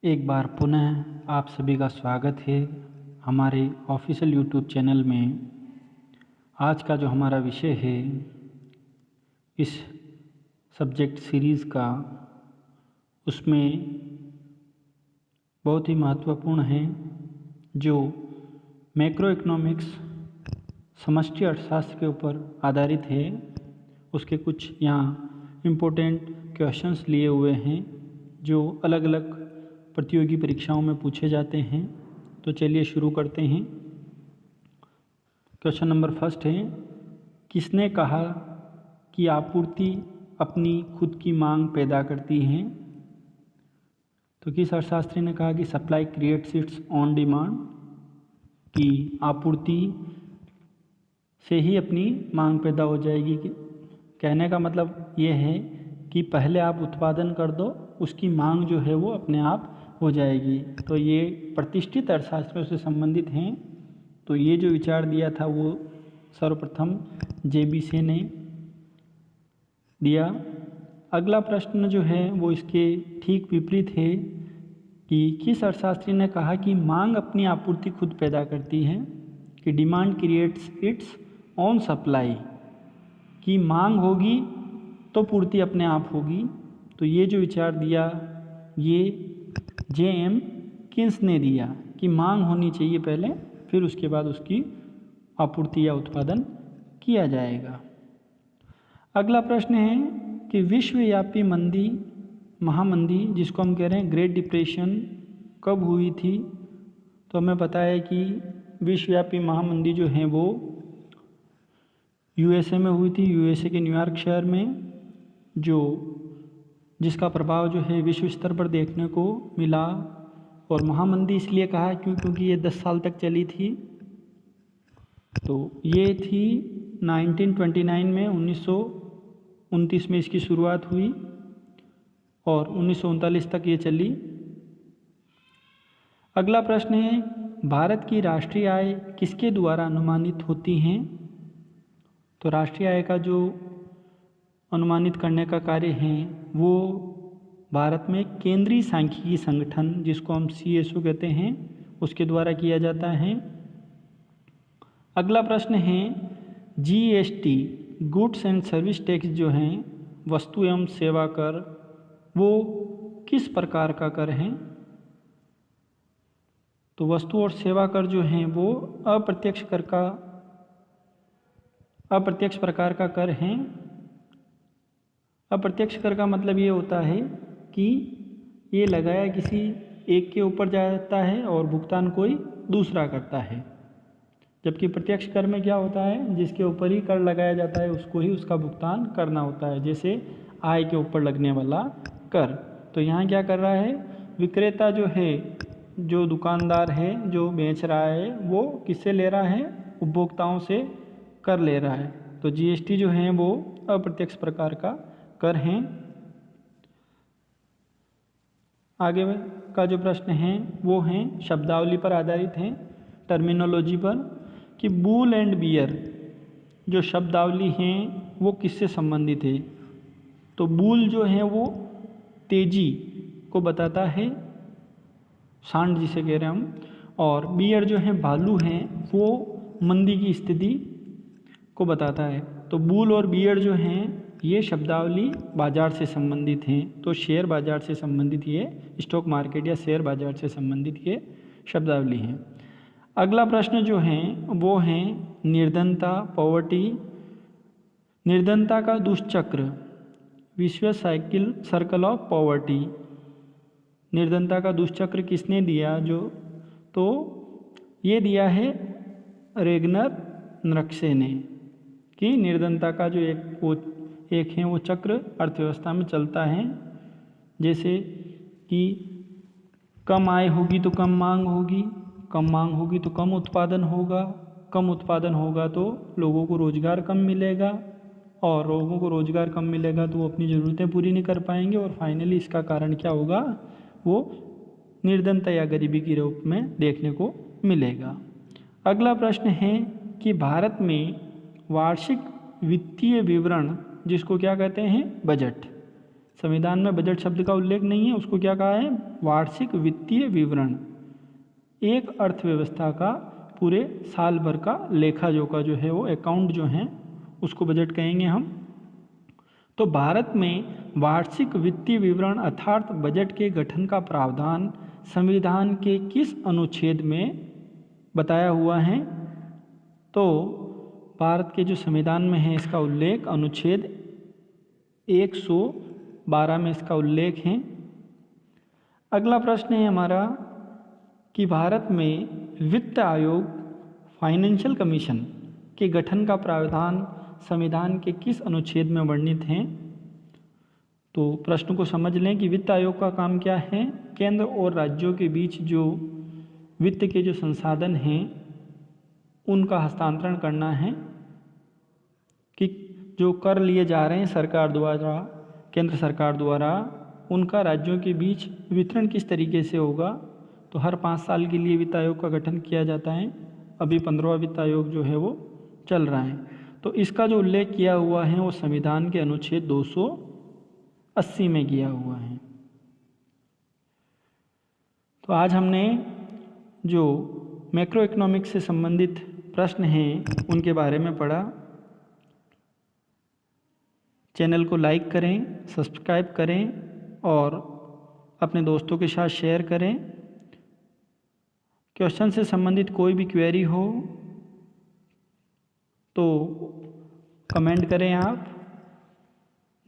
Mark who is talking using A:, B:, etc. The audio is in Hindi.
A: एक बार पुनः आप सभी का स्वागत है हमारे ऑफिशियल यूट्यूब चैनल में। आज का जो हमारा विषय है इस सब्जेक्ट सीरीज़ का, उसमें बहुत ही महत्वपूर्ण है जो मैक्रो इकोनॉमिक्स समष्टि अर्थशास्त्र के ऊपर आधारित है। उसके कुछ यहाँ इम्पोर्टेंट क्वेश्चंस लिए हुए हैं जो अलग अलग प्रतियोगी परीक्षाओं में पूछे जाते हैं। तो चलिए शुरू करते हैं। क्वेश्चन नंबर फर्स्ट है, किसने कहा कि आपूर्ति अपनी खुद की मांग पैदा करती है? तो किस अर्थशास्त्री ने कहा कि supply creates it's on demand, कि आपूर्ति से ही अपनी मांग पैदा हो जाएगी। कहने का मतलब ये है कि पहले आप उत्पादन कर दो, उसकी मांग जो है वो अपने आप हो जाएगी। तो ये प्रतिष्ठित अर्थशास्त्रों से संबंधित हैं। तो ये जो विचार दिया था वो सर्वप्रथम JB ने दिया। अगला प्रश्न जो है वो इसके ठीक विपरीत है कि किस अर्थशास्त्री ने कहा कि मांग अपनी आपूर्ति खुद पैदा करती है, कि demand creates it's on supply, कि मांग होगी तो पूर्ति अपने आप होगी। तो ये जो विचार दिया ये JM किन्स ने दिया कि मांग होनी चाहिए पहले, फिर उसके बाद उसकी आपूर्ति या उत्पादन किया जाएगा। अगला प्रश्न है कि विश्वव्यापी मंदी, महामंदी जिसको हम कह रहे हैं ग्रेट डिप्रेशन, कब हुई थी? तो हमें पता है कि विश्वव्यापी महामंदी जो है वो USA में हुई थी, USA के न्यूयॉर्क शहर में, जिसका प्रभाव जो है विश्व स्तर पर देखने को मिला। और महामंदी इसलिए कहा क्योंकि ये 10 साल तक चली थी। तो ये थी 1929 में, 1929 में इसकी शुरुआत हुई और 1939 तक ये चली। अगला प्रश्न है, भारत की राष्ट्रीय आय किसके द्वारा अनुमानित होती हैं? तो राष्ट्रीय आय का जो अनुमानित करने का कार्य है वो भारत में केंद्रीय सांख्यिकी संगठन, जिसको हम CSO कहते हैं, उसके द्वारा किया जाता है। अगला प्रश्न है, GST goods and service tax जो हैं, वस्तु एवं सेवा कर, वो किस प्रकार का कर है? तो वस्तु और सेवा कर जो हैं वो अप्रत्यक्ष प्रकार का कर हैं। अप्रत्यक्ष कर का मतलब ये होता है कि ये लगाया किसी एक के ऊपर जाता है और भुगतान कोई दूसरा करता है। जबकि प्रत्यक्ष कर में क्या होता है, जिसके ऊपर ही कर लगाया जाता है उसको ही उसका भुगतान करना होता है, जैसे आय के ऊपर लगने वाला कर। तो यहाँ क्या कर रहा है, विक्रेता जो है, जो दुकानदार है जो बेच रहा है, वो किससे ले रहा है? उपभोक्ताओं से कर ले रहा है। तो GST जो है वो अप्रत्यक्ष प्रकार का कर हैं। आगे का जो प्रश्न है वो हैं शब्दावली पर आधारित हैं, टर्मिनोलॉजी पर, कि बूल एंड बियर जो शब्दावली हैं वो किससे संबंधित है? तो बूल जो है वो तेजी को बताता है, सांड जिसे कह रहे हैं हम, और बियर जो है भालू हैं, वो मंदी की स्थिति को बताता है। तो बूल और बियर जो हैं ये शब्दावली बाजार से संबंधित हैं। तो शेयर बाजार से संबंधित ये स्टॉक मार्केट या शेयर बाजार से संबंधित ये शब्दावली हैं। अगला प्रश्न जो है वो है निर्धनता, पॉवर्टी, निर्धनता का दुष्चक्र, विश्व सर्कल ऑफ पॉवर्टी। निर्धनता का दुष्चक्र किसने दिया? तो ये दिया है रेगनर नरक्से ने, कि निर्धनता का जो एक है वो चक्र अर्थव्यवस्था में चलता है। जैसे कि कम आय होगी तो कम मांग होगी, कम मांग होगी तो कम उत्पादन होगा, कम उत्पादन होगा तो लोगों को रोज़गार कम मिलेगा, और लोगों को रोज़गार कम मिलेगा तो वो अपनी ज़रूरतें पूरी नहीं कर पाएंगे, और फाइनली इसका कारण क्या होगा, वो निर्धनता या गरीबी के रूप में देखने को मिलेगा। अगला प्रश्न है कि भारत में वार्षिक वित्तीय विवरण, जिसको क्या कहते हैं, बजट, संविधान में बजट शब्द का उल्लेख नहीं है, उसको क्या कहा है? वार्षिक वित्तीय विवरण। एक अर्थव्यवस्था का पूरे साल भर का लेखा जोखा जो है वो अकाउंट जो है उसको बजट कहेंगे हम। तो भारत में वार्षिक वित्तीय विवरण अर्थात बजट के गठन का प्रावधान संविधान के किस अनुच्छेद में बताया हुआ है? तो भारत के जो संविधान में है इसका उल्लेख अनुच्छेद 112 में इसका उल्लेख है। अगला प्रश्न है हमारा कि भारत में वित्त आयोग फाइनेंशियल कमीशन के गठन का प्रावधान संविधान के किस अनुच्छेद में वर्णित हैं? तो प्रश्न को समझ लें कि वित्त आयोग का काम क्या है? केंद्र और राज्यों के बीच जो वित्त के जो संसाधन हैं उनका हस्तांतरण करना है कि जो कर लिए जा रहे हैं सरकार द्वारा, केंद्र सरकार द्वारा, उनका राज्यों के बीच वितरण किस तरीके से होगा। तो हर 5 साल के लिए वित्त आयोग का गठन किया जाता है। अभी 15वां वित्त आयोग जो है वो चल रहा है। तो इसका जो उल्लेख किया हुआ है वो संविधान के अनुच्छेद 280 में किया हुआ है। तो आज हमने जो मैक्रो इकोनॉमिक्स से संबंधित प्रश्न हैं उनके बारे में पढ़ा। चैनल को लाइक करें, सब्सक्राइब करें और अपने दोस्तों के साथ शेयर करें। क्वेश्चन से संबंधित कोई भी क्वेरी हो तो कमेंट करें आप।